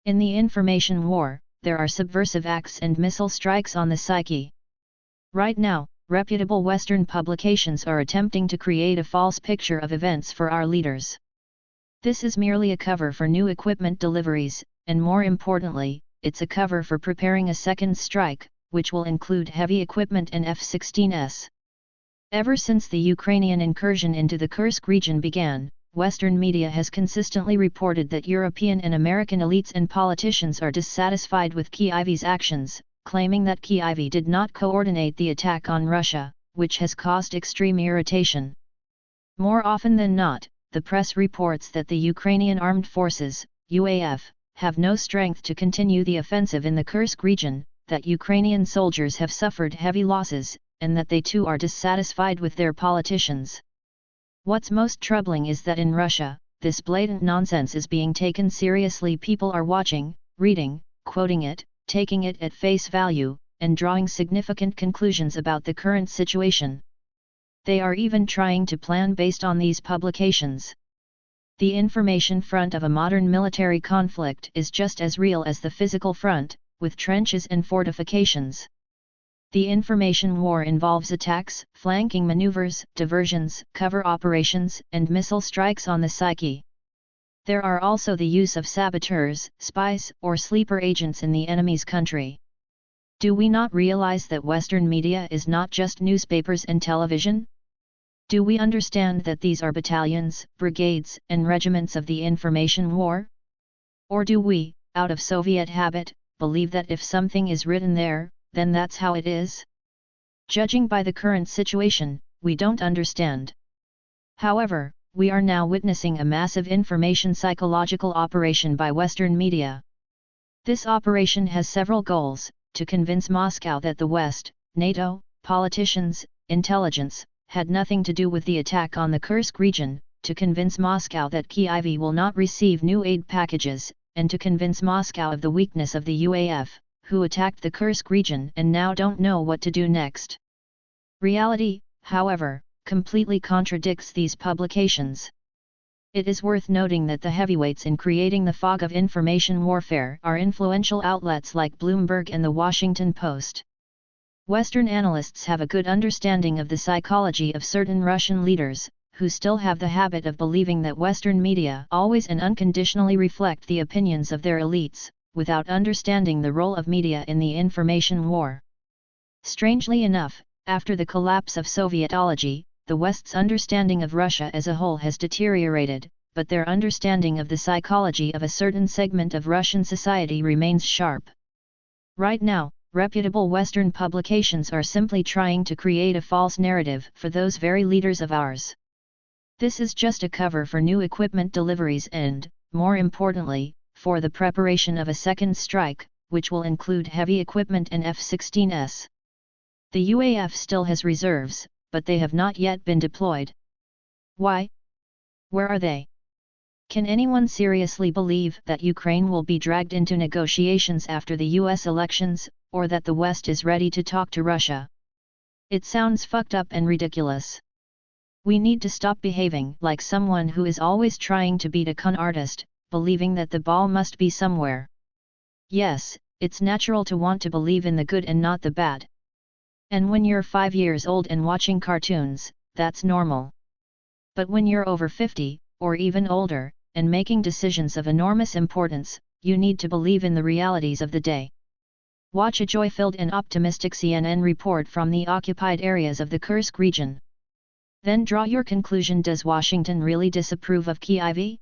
In the information war, there are subversive acts and missile strikes on the psyche. Right now, reputable Western publications are attempting to create a false picture of events for our leaders. This is merely a cover for new equipment deliveries, and more importantly, it's a cover for preparing a second strike, which will include heavy equipment and F-16s. Ever since the Ukrainian incursion into the Kursk region began, Western media has consistently reported that European and American elites and politicians are dissatisfied with Kyiv's actions, claiming that Kyiv did not coordinate the attack on Russia, which has caused extreme irritation. More often than not, the press reports that the Ukrainian Armed Forces, UAF, have no strength to continue the offensive in the Kursk region, that Ukrainian soldiers have suffered heavy losses, and that they too are dissatisfied with their politicians. What's most troubling is that in Russia, this blatant nonsense is being taken seriously. People are watching, reading, quoting it, taking it at face value, and drawing significant conclusions about the current situation. They are even trying to plan based on these publications. The information front of a modern military conflict is just as real as the physical front, with trenches and fortifications. The information war involves attacks, flanking maneuvers, diversions, cover operations, and missile strikes on the psyche. There are also the use of saboteurs, spies, or sleeper agents in the enemy's country. Do we not realize that Western media is not just newspapers and television? Do we understand that these are battalions, brigades, and regiments of the information war? Or do we, out of Soviet habit, believe that if something is written there, then that's how it is? Judging by the current situation, we don't understand. However, we are now witnessing a massive information psychological operation by Western media. This operation has several goals: to convince Moscow that the West, NATO, politicians, intelligence, had nothing to do with the attack on the Kursk region, to convince Moscow that Kyiv will not receive new aid packages, and to convince Moscow of the weakness of the UAF, who attacked the Kursk region and now don't know what to do next. Reality, however, completely contradicts these publications. It is worth noting that the heavyweights in creating the fog of information warfare are influential outlets like Bloomberg and the Washington Post. Western analysts have a good understanding of the psychology of certain Russian leaders, who still have the habit of believing that Western media always and unconditionally reflect the opinions of their elites, without understanding the role of media in the information war. Strangely enough, after the collapse of Sovietology, the West's understanding of Russia as a whole has deteriorated, but their understanding of the psychology of a certain segment of Russian society remains sharp. Right now, reputable Western publications are simply trying to create a false narrative for those very leaders of ours. This is just a cover for new equipment deliveries and, more importantly, for the preparation of a second strike, which will include heavy equipment and F-16s. The UAF still has reserves, but they have not yet been deployed. Why? Where are they? Can anyone seriously believe that Ukraine will be dragged into negotiations after the US elections, or that the West is ready to talk to Russia? It sounds fucked up and ridiculous. We need to stop behaving like someone who is always trying to beat a con artist, believing that the ball must be somewhere. Yes, it's natural to want to believe in the good and not the bad. And when you're 5 years old and watching cartoons, that's normal. But when you're over 50, or even older, and making decisions of enormous importance, you need to believe in the realities of the day. Watch a joy-filled and optimistic CNN report from the occupied areas of the Kursk region. Then draw your conclusion: does Washington really disapprove of Kyiv?